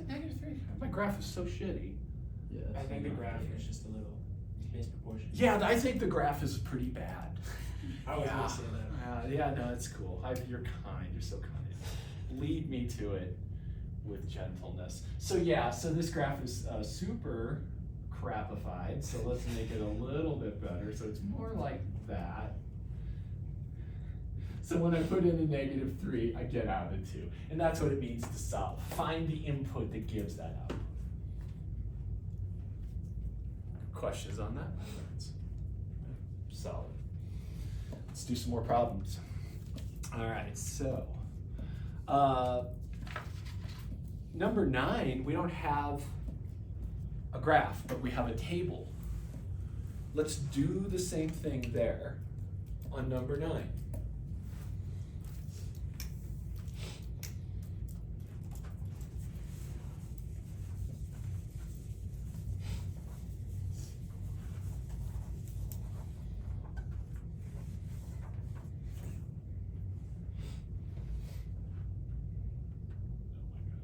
Speaker 6: -3? My graph is so shitty.
Speaker 5: Yeah.
Speaker 2: I think the graph is just a little misproportionate.
Speaker 6: Yeah, I think the graph is pretty bad.
Speaker 2: I was
Speaker 6: Yeah.
Speaker 2: gonna say that.
Speaker 6: Yeah, no, it's cool. You're kind. You're so kind. Lead me to it with gentleness. So yeah, so this graph is super crapified. So let's make it a little bit better. So it's more like that. So when I put in a -3, I get out a 2. And that's what it means to solve. Find the input that gives that output. Questions on that? Solid. Let's do some more problems. All right, so number 9, we don't have a graph, but we have a table. Let's do the same thing there on number 9.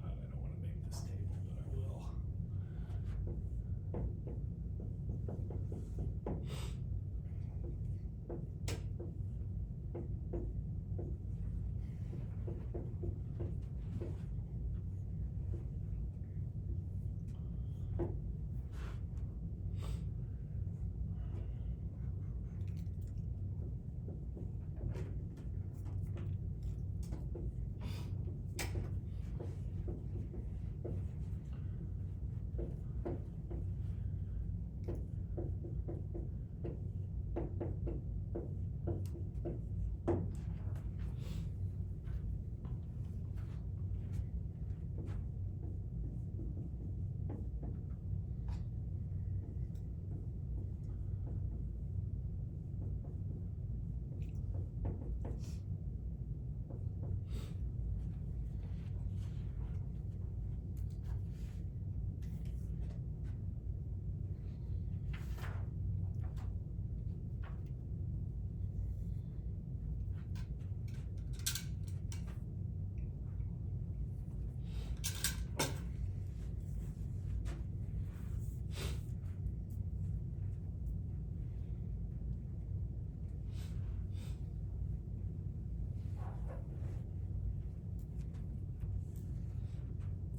Speaker 6: I don't want to make this table, but I will.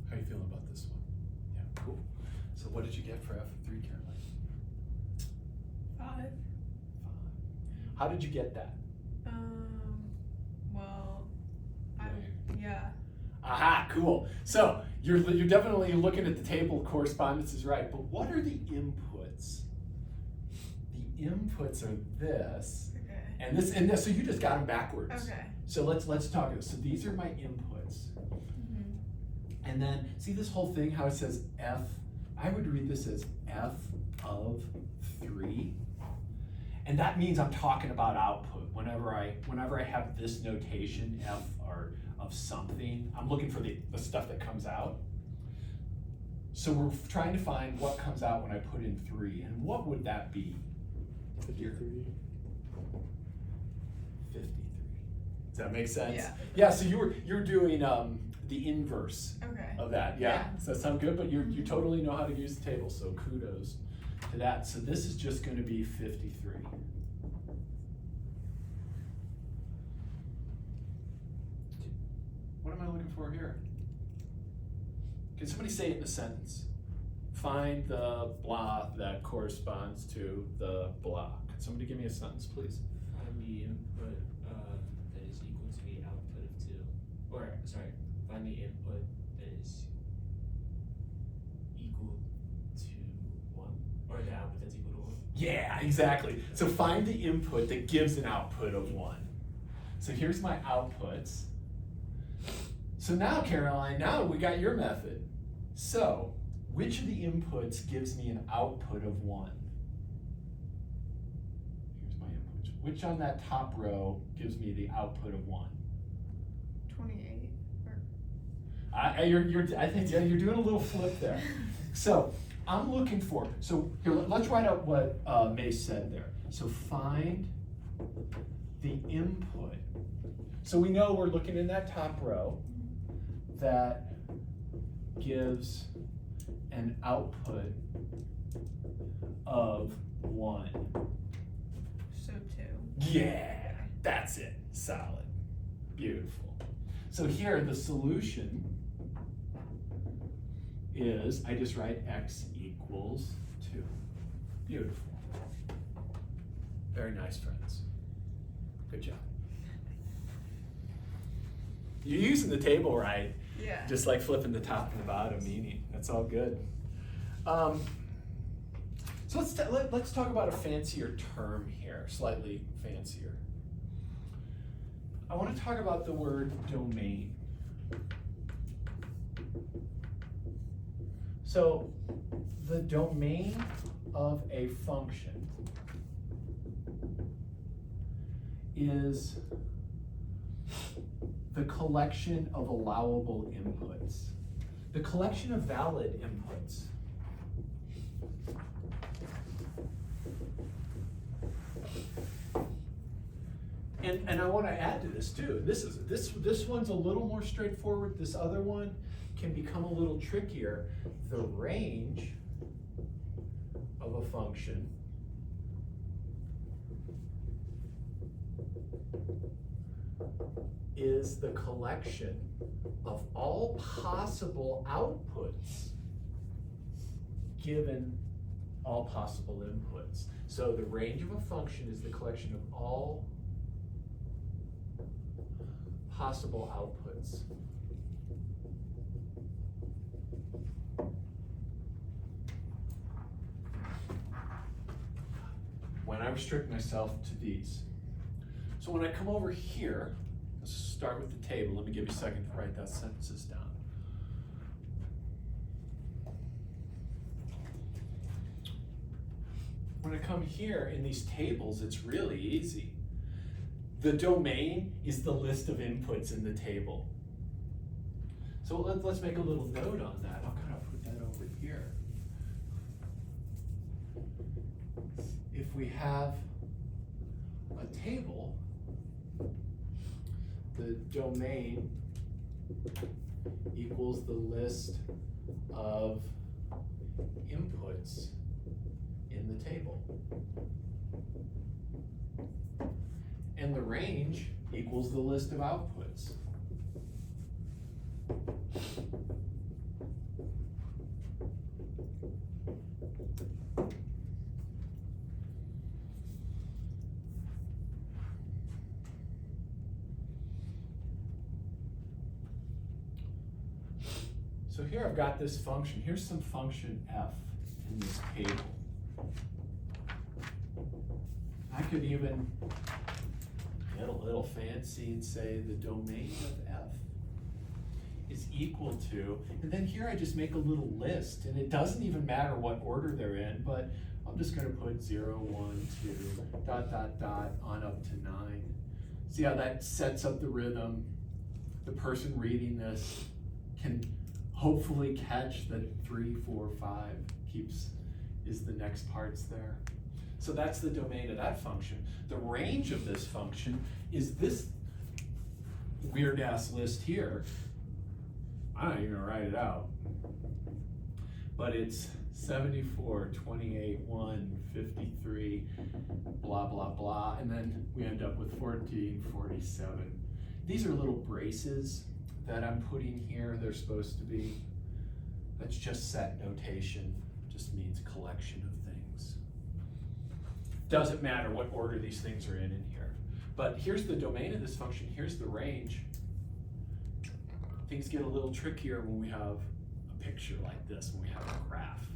Speaker 6: How you feeling about this one? Yeah, cool. So what did you get for F3, Caroline?
Speaker 3: 5.
Speaker 6: 5. How did you get that?
Speaker 3: Well, yeah.
Speaker 6: Aha, cool. So you're definitely looking at the table. Correspondence is right, but what are the inputs? The inputs are this
Speaker 3: Okay.
Speaker 6: and this and this. So you just got them backwards.
Speaker 3: Okay.
Speaker 6: So let's talk. So these are my inputs, and then see this whole thing how it says f. I would read this as f of 3, and that means I'm talking about output. Whenever I have this notation f or of something, I'm looking for the stuff that comes out. So we're trying to find what comes out when I put in 3, and what would that be?
Speaker 5: 53.
Speaker 6: 53. Does that make sense?
Speaker 3: Yeah.
Speaker 6: Yeah. So you're doing the inverse
Speaker 3: Okay.
Speaker 6: of that. Yeah. Does that sound good? But you totally know how to use the table. So kudos to that. So this is just going to be 53. What am I looking for here? Can somebody say it in a sentence? Find the blah that corresponds to the blah. Can somebody give me a sentence, please?
Speaker 2: Find the input that is equal to the output of 2. Or, sorry, find the input that is equal to 1. Or the output that's equal to 1.
Speaker 6: Yeah, exactly. So find the input that gives an output of 1. So here's my outputs. So now, Caroline, now we got your method. So, which of the inputs gives me an output of 1? Here's my inputs. Which on that top row gives me the output of 1?
Speaker 3: 28.
Speaker 6: I think yeah, you're doing a little flip there. So I'm looking for, so here, let's write out what Mace said there. So find the input. So we know we're looking in that top row that gives an output of 1.
Speaker 3: So 2.
Speaker 6: Yeah, that's it. Solid. Beautiful. So here the solution is, I just write x equals 2. Beautiful. Very nice, friends. Good job. You're using the table right,
Speaker 3: Yeah.
Speaker 6: just like flipping the top and the bottom meaning. That's all good. So let's talk about a fancier term here, slightly fancier. I want to talk about the word domain. So the domain of a function is the collection of allowable inputs, the collection of valid inputs. And I want to add to this too. This one's a little more straightforward. This other one can become a little trickier. The range of a function is the collection of all possible outputs given all possible inputs. So the range of a function is the collection of all possible outputs. When I restrict myself to these. So when I come over here, let's start with the table. Let me give you a second to write those sentences down. When I come here in these tables, it's really easy. The domain is the list of inputs in the table. So let's make a little note on that. I'll kind of put that over here. If we have a table, the domain equals the list of inputs in the table. And the range equals the list of outputs. So here I've got this function. Here's some function f in this table. I could even get a little fancy and say the domain of f is equal to, and then here I just make a little list, and it doesn't even matter what order they're in, but I'm just gonna put 0, 1, 2, dot, dot, dot, on up to 9. See how that sets up the rhythm? The person reading this can hopefully catch that 3, 4, 5 is the next parts there. So that's the domain of that function. The range of this function is this weird ass list here. I'm not even gonna write it out. But it's 74, 28, 1, 53, blah, blah, blah. And then we end up with 14, 47. These are little braces that I'm putting here. They're supposed to be, that's just set notation. Just means collection of things. Doesn't matter what order these things are in here. But here's the domain of this function, here's the range. Things get a little trickier when we have a picture like this, when we have a graph.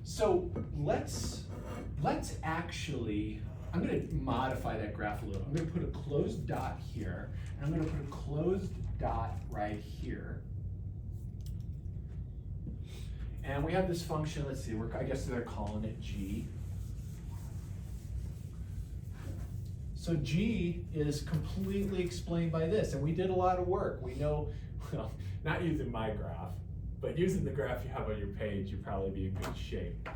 Speaker 6: So let's actually, I'm gonna modify that graph a little. I'm gonna put a closed dot here, and I'm gonna put a closed dot right here. And we have this function, let's see, I guess they're calling it G. So G is completely explained by this, and we did a lot of work. We know, well, not using my graph, but using the graph you have on your page, you'd probably be in good shape.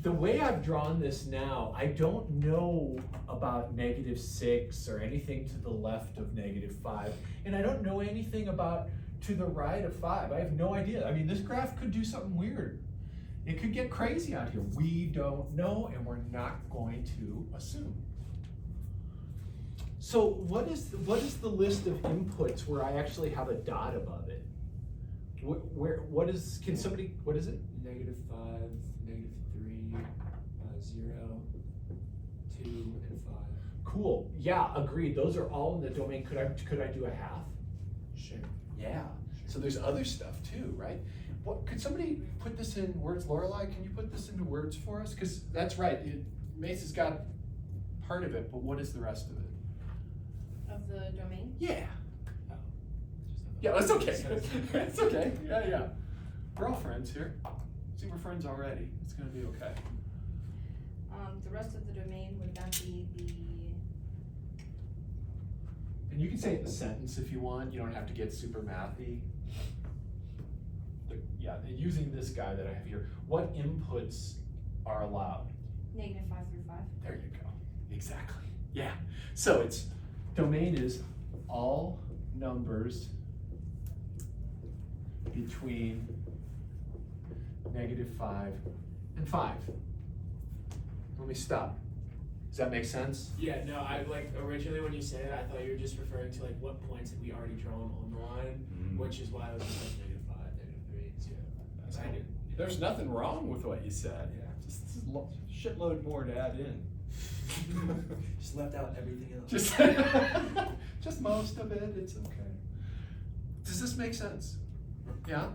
Speaker 6: The way I've drawn this now, I don't know about -6 or anything to the left of -5, and I don't know anything about to the right of 5. I have no idea. I mean, this graph could do something weird. It could get crazy out here. We don't know, and we're not going to assume. So what is the list of inputs where I actually have a dot above it? What is it?
Speaker 2: -5, -3, 0, 2, and 5.
Speaker 6: Cool, yeah, agreed, those are all in the domain. Could I do a half?
Speaker 2: Sure.
Speaker 6: Yeah, so there's other stuff too, right? What, could somebody put this in words? Lorelei, can you put this into words for us? Because that's right, Mace has got part of it, but what is the rest of it?
Speaker 4: Of the domain?
Speaker 6: Yeah. Yeah, that's okay. It's okay. Yeah. We're all friends here. See, we're friends already. It's gonna be okay.
Speaker 4: The rest of the domain, would that be
Speaker 6: And you can say it in a sentence if you want. You don't have to get super mathy. Yeah, using this guy that I have here, what inputs are allowed?
Speaker 4: -5 through 5?
Speaker 6: There you go. Exactly. Yeah. So it's domain is all numbers between -5 and 5. Let me stop. Does that make sense?
Speaker 2: Yeah, no, I like originally when you said it, I thought you were just referring to like what points have we already drawn on the line, which is why I was just like -5, -3, 0.
Speaker 6: That's
Speaker 2: I
Speaker 6: cool.
Speaker 2: did.
Speaker 6: There's nothing wrong with what you said.
Speaker 2: Yeah.
Speaker 6: Just a shitload more to add in.
Speaker 5: Just left out everything else.
Speaker 6: Just most of it, it's okay. Does this make sense? Yeah?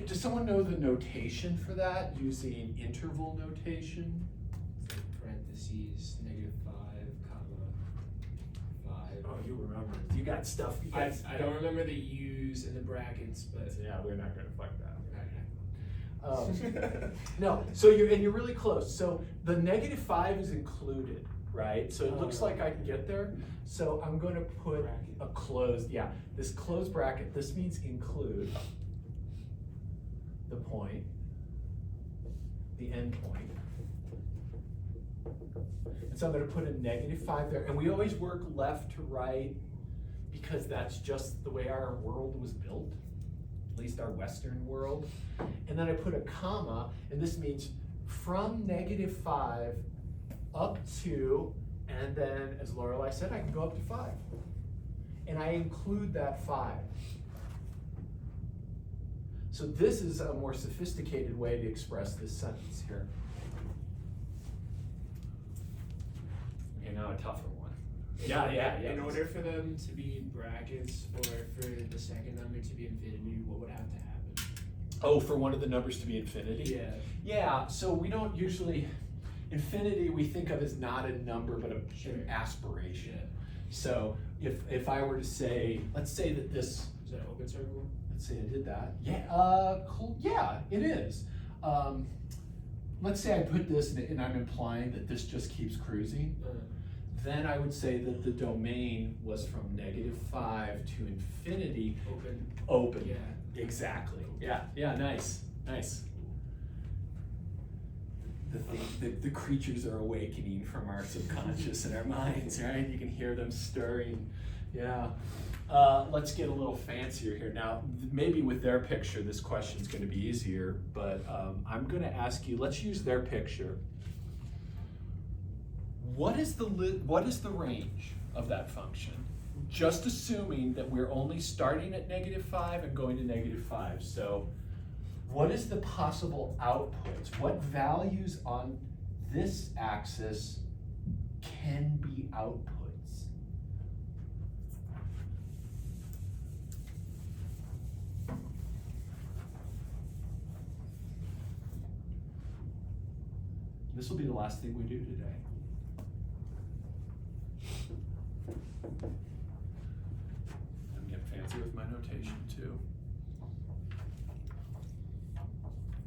Speaker 6: Does someone know the notation for that, using interval notation?
Speaker 2: It's like parentheses, -5, comma, 5.
Speaker 6: Oh, you remember. You got stuff.
Speaker 2: I don't remember the U's and the brackets, but
Speaker 6: Yeah, we're not gonna fuck that.
Speaker 2: okay.
Speaker 6: No, so you're really close. So the -5 is included, right? So it looks like I can get there. So I'm going to put
Speaker 2: Bracket.
Speaker 6: a closed, this closed bracket. This means include the point, the end point. And so I'm going to put a -5 there. And we always work left to right because that's just the way our world was built. At least our Western world. And then I put a comma, and this means from -5 up to, and then as Lorelei said, I can go up to 5. And I include that 5. So this is a more sophisticated way to express this sentence here. Okay, now a tougher one. Yeah.
Speaker 2: In order for them to be in brackets or for the second number to be infinity, what would have to happen?
Speaker 6: Oh, for one of the numbers to be infinity?
Speaker 2: Yeah.
Speaker 6: Yeah, so we don't usually, infinity we think of as not a number, but an aspiration.
Speaker 2: Yeah.
Speaker 6: So if I were to say, let's say that this,
Speaker 2: Is that an open circle?
Speaker 6: let's say I did that. Yeah, yeah, it is. Let's say I put this and I'm implying that this just keeps cruising. Then I would say that the domain was from -5 to infinity. Open.
Speaker 2: Yeah.
Speaker 6: Exactly. Yeah, nice. The creatures are awakening from our subconscious and our minds, right? You can hear them stirring. Yeah. Let's get a little fancier here. Now, maybe with their picture, this question's gonna be easier, but I'm gonna ask you, let's use their picture. What is the range of that function? Just assuming that we're only starting at -5 and going to -5. So what is the possible outputs? What values on this axis can be outputs? This will be the last thing we do today. I'm getting fancy with my notation too.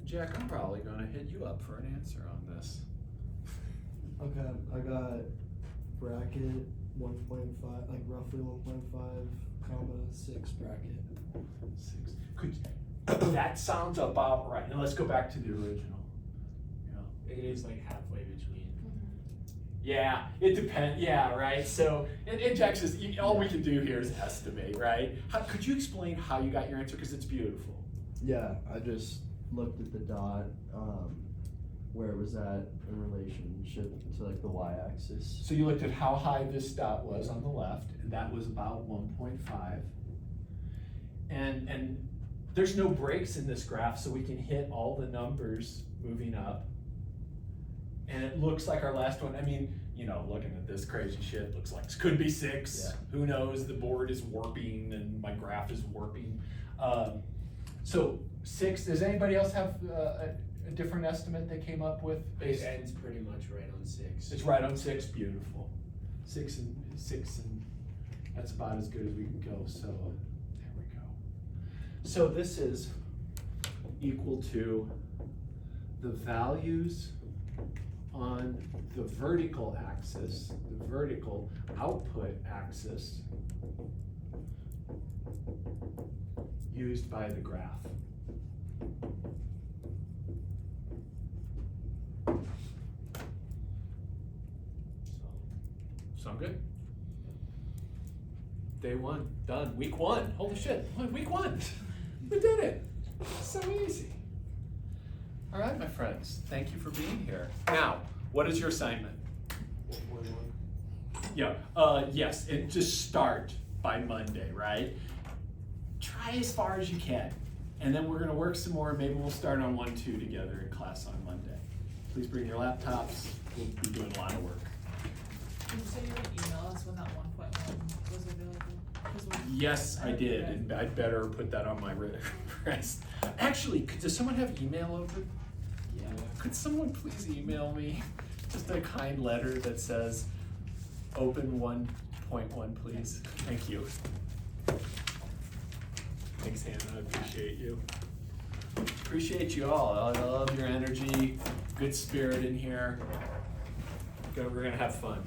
Speaker 6: Jack, I'm probably gonna hit you up for an answer on this.
Speaker 7: Okay, I got bracket 1.5, like roughly 1.5, comma 6 bracket.
Speaker 6: 6. That sounds about right. Now let's go back to the original. Yeah.
Speaker 2: It is like halfway between.
Speaker 6: Yeah, it depends. Yeah, right. So, and Jack's just, all we can do here is estimate, right? Could you explain how you got your answer? Because it's beautiful.
Speaker 5: Yeah, I just looked at the dot, where it was at in relationship to like the y-axis.
Speaker 6: So you looked at how high this dot was on the left, and that was about 1.5. And there's no breaks in this graph, so we can hit all the numbers moving up. And it looks like our last one, I mean, you know, looking at this crazy shit, looks like this could be 6.
Speaker 5: Yeah.
Speaker 6: Who knows? The board is warping and my graph is warping. So 6, does anybody else have a different estimate they came up with?
Speaker 2: It ends pretty much right on 6.
Speaker 6: It's right on 6, beautiful. 6 and that's about as good as we can go, so there we go. So this is equal to the values on the vertical axis, the vertical output axis used by the graph. Sound good? Day 1, done. Week 1, holy shit, week 1. We did it. So easy. All right, my friends, thank you for being here. Now, what is your assignment?
Speaker 2: 1.1.
Speaker 6: Yeah, yes, and just start by Monday, right? Try as far as you can. And then we're gonna work some more, maybe we'll start on 1-2 together in class on Monday. Please bring your laptops, we'll be doing a lot of work.
Speaker 3: Did you say you would email us when that 1.1 was available? 'Cause we-
Speaker 6: Yes, I did, and I'd better put that on my wrist. Actually, does someone have email over?
Speaker 2: Yeah.
Speaker 6: Could someone please email me just a kind letter that says, open 1.1, please? Thank you. Thanks, Hannah, I appreciate you. Appreciate you all. I love your energy, good spirit in here. We're gonna have fun.